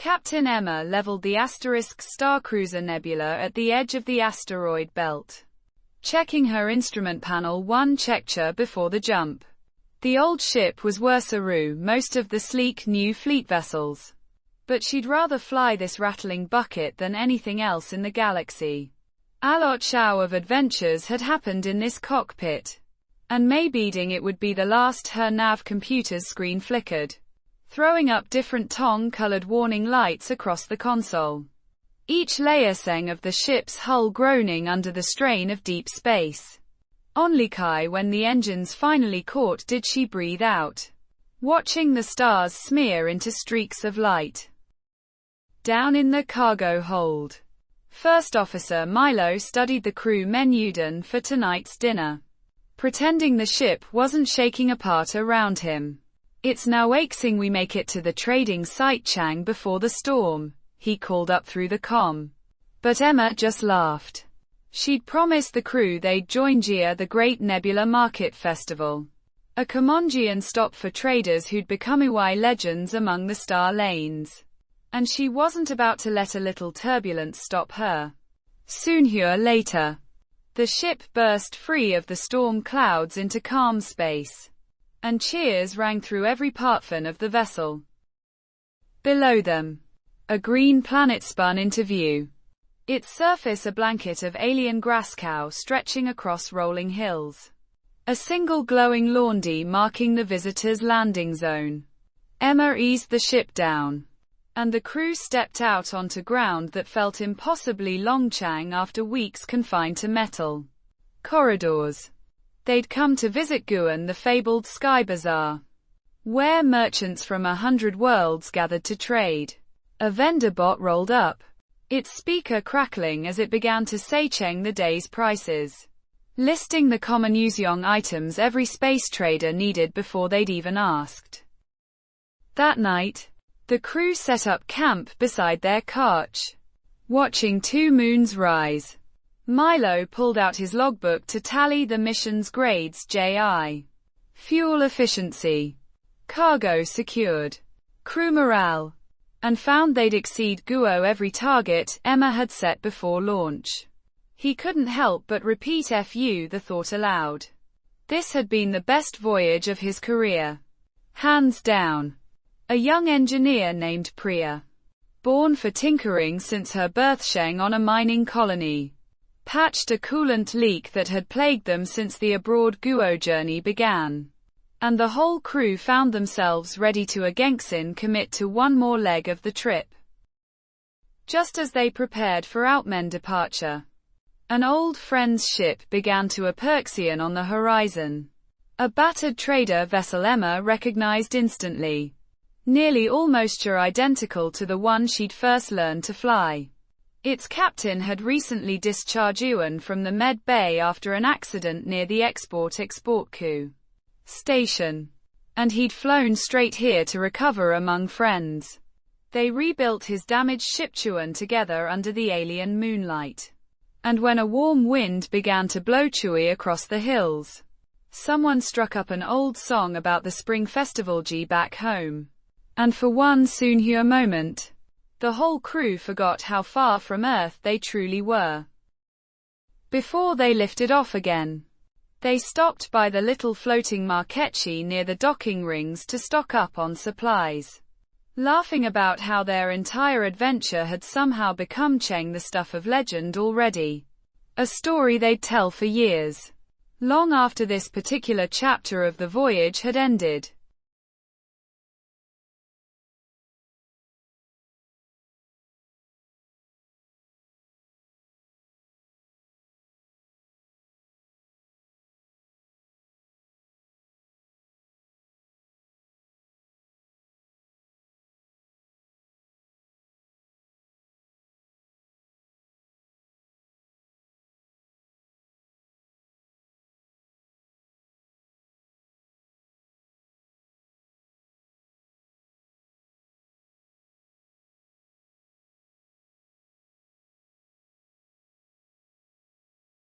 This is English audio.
Captain Emma leveled the asterisk Starcruiser Nebula at the edge of the asteroid belt, checking her instrument panel one checker before the jump. The old ship was worse-a-roo most of the sleek new fleet vessels, but she'd rather fly this rattling bucket than anything else in the galaxy. A lot of adventures had happened in this cockpit, and maybe it would be the last. Her nav computer's screen flickered, throwing up different tong-colored warning lights across the console. Each layer sang of the ship's hull groaning under the strain of deep space. Only when the engines finally caught did she breathe out, watching the stars smear into streaks of light. Down in the cargo hold, First Officer Milo studied the crew menu for tonight's dinner, pretending the ship wasn't shaking apart around him. "It's now waxing we make it to the trading site Chang before the storm," he called up through the comm. But Emma just laughed. She'd promised the crew they'd join Gia the Great Nebula Market Festival, a Comongian stop for traders who'd become UI legends among the star lanes. And she wasn't about to let a little turbulence stop her. Soon later, the ship burst free of the storm clouds into calm space, and cheers rang through every partfan of the vessel. Below them, a green planet spun into view, its surface a blanket of alien grasscow stretching across rolling hills. A single glowing laundy marking the visitors' landing zone. Emma eased the ship down, and the crew stepped out onto ground that felt impossibly long Chang after weeks confined to metal corridors. They'd come to visit Guan, the fabled Sky Bazaar, where merchants from 100 worlds gathered to trade. A vendor bot rolled up, its speaker crackling as it began to say Cheng the day's prices, listing the common Yuzyong items every space trader needed before they'd even asked. That night, the crew set up camp beside their couch, watching two moons rise. Milo pulled out his logbook to tally the mission's grades: JI, fuel efficiency, cargo secured, crew morale, and found they'd exceed Guo every target Emma had set before launch. He couldn't help but repeat "FU" the thought aloud. This had been the best voyage of his career, hands down. A young engineer named Priya, born for tinkering since her birth Sheng on a mining colony, patched a coolant leak that had plagued them since the abroad Guo journey began, and the whole crew found themselves ready to Gengsin commit to one more leg of the trip. Just as they prepared for Outmen departure, an old friend's ship began to approxion on the horizon. A battered trader vessel Emma recognized instantly, nearly almost identical to the one she'd first learned to fly. Its captain had recently discharged Yuan from the Med Bay after an accident near the export coup station, and he'd flown straight here to recover among friends. They rebuilt his damaged ship Chuan together under the alien moonlight, and when a warm wind began to blow Chui across the hills, someone struck up an old song about the spring festival G back home, and for one soon moment, the whole crew forgot how far from Earth they truly were. Before they lifted off again, they stopped by the little floating marquetry near the docking rings to stock up on supplies, laughing about how their entire adventure had somehow become Cheng the stuff of legend already, a story they'd tell for years, long after this particular chapter of the voyage had ended.